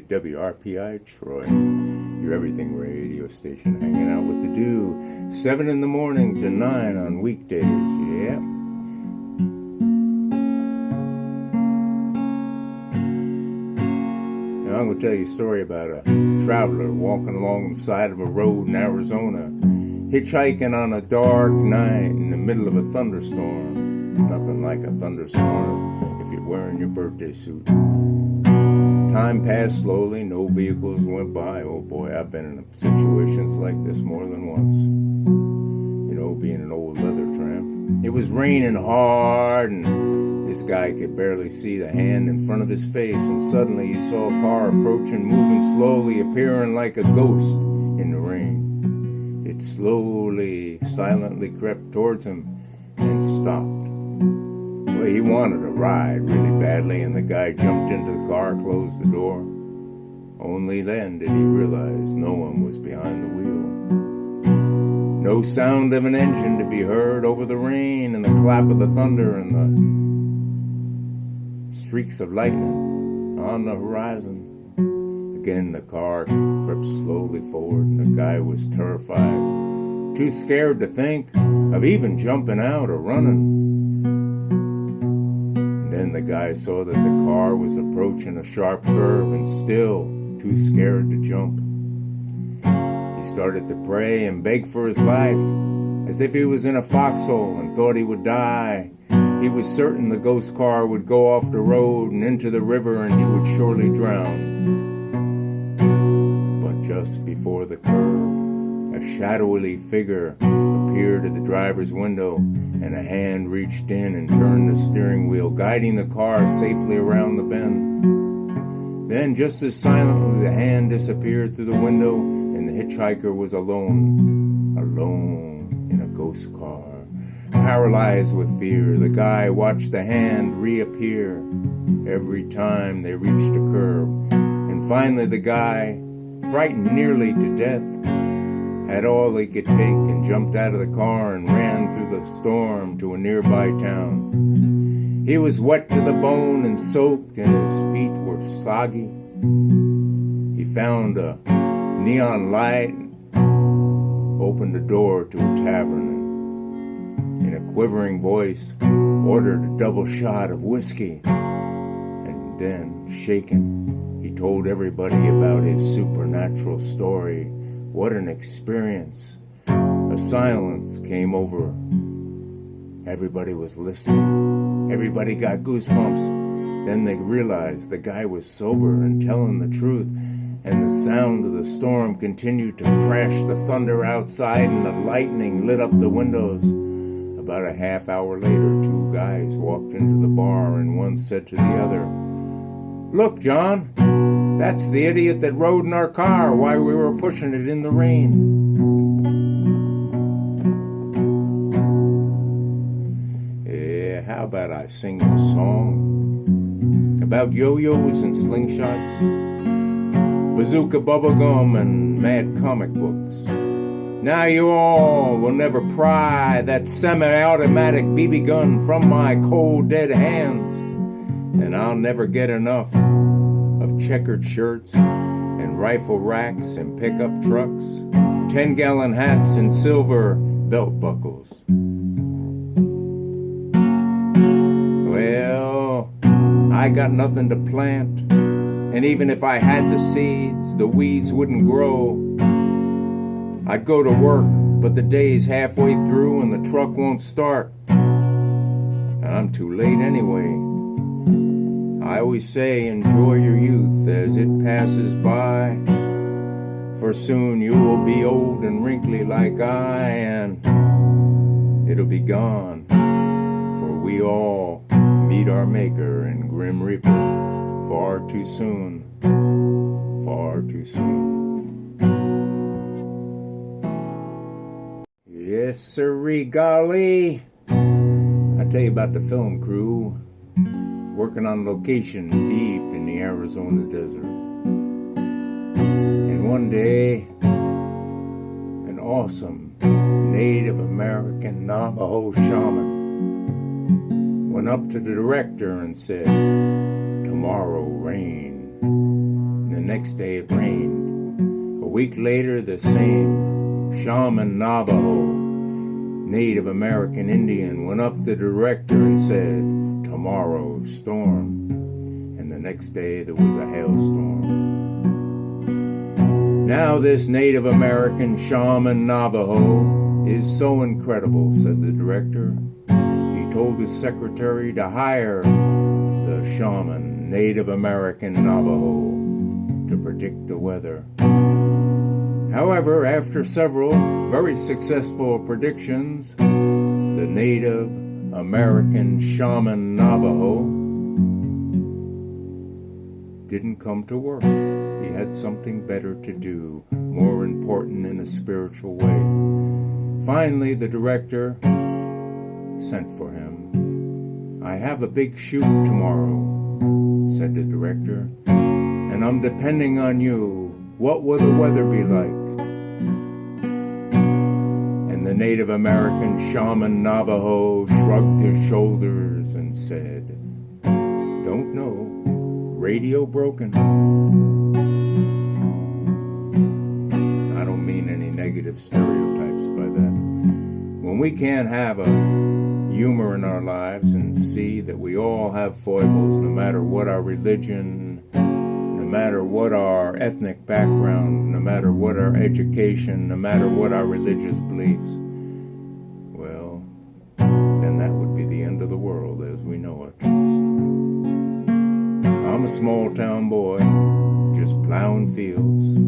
WRPI Troy, your everything radio station, hanging out with the dew, 7 in the morning to 9 on weekdays, yeah. Now I'm going to tell you a story about a traveler walking along the side of a road in Arizona, hitchhiking on a dark night in the middle of a thunderstorm. Nothing like a thunderstorm if you're wearing your birthday suit. Time passed slowly, no vehicles went by. Oh boy, I've been in situations like this more than once. You know, being an old leather tramp. It was raining hard and this guy could barely see the hand in front of his face, and suddenly he saw a car approaching, moving slowly, appearing like a ghost in the rain. It slowly, silently crept towards him and stopped. Well, he wanted a ride really badly, and the guy jumped into the car, closed the door. Only then did he realize no one was behind the wheel. No sound of an engine to be heard over the rain and the clap of the thunder and the streaks of lightning on the horizon. Again, the car crept slowly forward, and the guy was terrified, too scared to think of even jumping out or running. Then the guy saw that the car was approaching a sharp curve, and still too scared to jump. He started to pray and beg for his life, as if he was in a foxhole and thought he would die. He was certain the ghost car would go off the road and into the river, and he would surely drown. But just before the curve, a shadowy figure appeared at the driver's window, and a hand reached in and turned the steering wheel, guiding the car safely around the bend. Then, just as silently, the hand disappeared through the window, and the hitchhiker was alone in a ghost car. Paralyzed with fear, the guy watched the hand reappear every time they reached a curve. And finally, the guy, frightened nearly to death, had all he could take and jumped out of the car and ran through the storm to a nearby town. He was wet to the bone and soaked, and his feet were soggy. He found a neon light and opened the door to a tavern, and in a quivering voice ordered a double shot of whiskey. And then, shaken, he told everybody about his supernatural story. What an experience. A silence came over. Everybody was listening. Everybody got goosebumps. Then they realized the guy was sober and telling the truth, and the sound of the storm continued to crash the thunder outside, and the lightning lit up the windows. About a half hour later, two guys walked into the bar, and one said to the other, "Look, John, that's the idiot that rode in our car while we were pushing it in the rain." Yeah, how about I sing a song about yo-yos and slingshots, bazooka bubblegum and mad comic books. Now you all will never pry that semi-automatic BB gun from my cold dead hands, and I'll never get enough of checkered shirts and rifle racks and pickup trucks, 10-gallon hats and silver belt buckles. Well, I got nothing to plant, and even if I had the seeds, the weeds wouldn't grow. I'd go to work, but the day's halfway through and the truck won't start. I'm too late anyway. I always say enjoy your youth as it passes by, for soon you will be old and wrinkly like I, and it'll be gone, for we all meet our maker in grim reaper far too soon, far too soon. Yes, sirree, golly. I tell you about the film crew working on location deep in the Arizona desert. And one day, an awesome Native American Navajo shaman went up to the director and said, "Tomorrow rain." And the next day it rained. A week later, the same shaman Navajo, Native American Indian, went up to the director and said, "Tomorrow, storm." And the next day there was a hailstorm. Now this Native American shaman Navajo is so incredible, said the director. He told his secretary to hire the shaman Native American Navajo to predict the weather. However, after several very successful predictions, the Native American shaman Navajo didn't come to work. He had something better to do, more important in a spiritual way. Finally, the director sent for him. "I have a big shoot tomorrow," said the director, "and I'm depending on you. What will the weather be like?" And the Native American shaman Navajo shrugged his shoulders and said, "Don't know. Radio broken." I don't mean any negative stereotypes by that. When we can't have a humor in our lives and see that we all have foibles, no matter what our religion, no matter what our ethnic background, no matter what our education, no matter what our religious beliefs, well, then that would be the end of the world as we know it. I'm a small town boy, just plowing fields,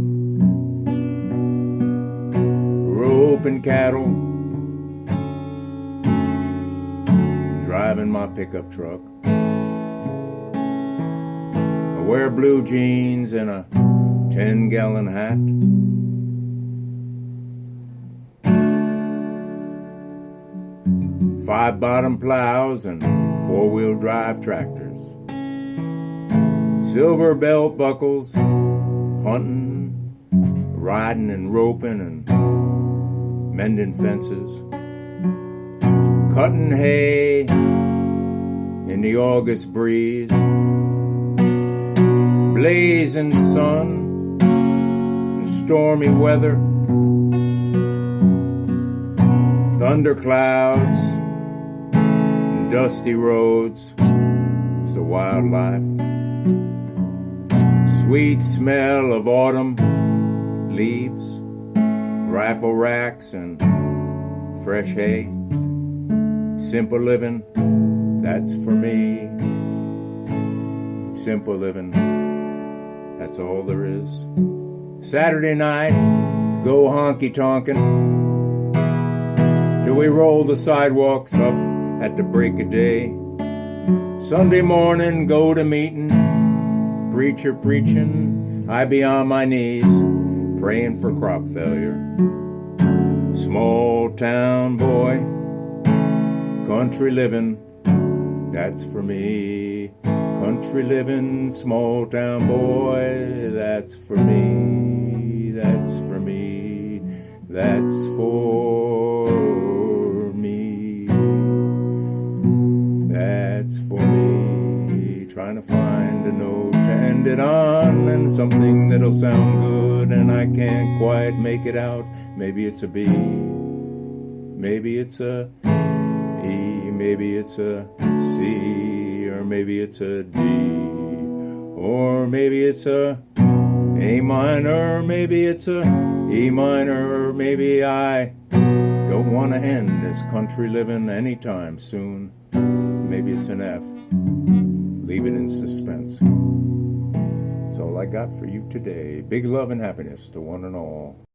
roping cattle, driving my pickup truck. I wear blue jeans and a 10-gallon hat. Five bottom plows and four-wheel drive tractors. Silver belt buckles, hunting, riding and roping and mending fences. Cutting hay in the August breeze. Blazing sun and stormy weather. Thunderclouds and dusty roads. It's the wildlife. Sweet smell of autumn leaves, rifle racks and fresh hay. Simple living, that's for me. Simple living, that's all there is. Saturday night, go honky-tonkin', till we roll the sidewalks up at the break of day. Sunday morning, go to meeting, preacher preaching, I be on my knees, praying for crop failure. Small town boy, country living, that's for me. Country living, small town boy, that's for me. That's for me. That's for me. That's for me. Trying to find a note to end it on and something that'll sound good, and I can't quite make it out. Maybe it's a B. Maybe it's a E, maybe it's a C, or maybe it's a D, or maybe it's a A minor, maybe it's a E minor, or maybe I don't want to end this country living anytime soon. Maybe it's an F. Leave it in suspense. That's all I got for you today. Big love and happiness to one and all.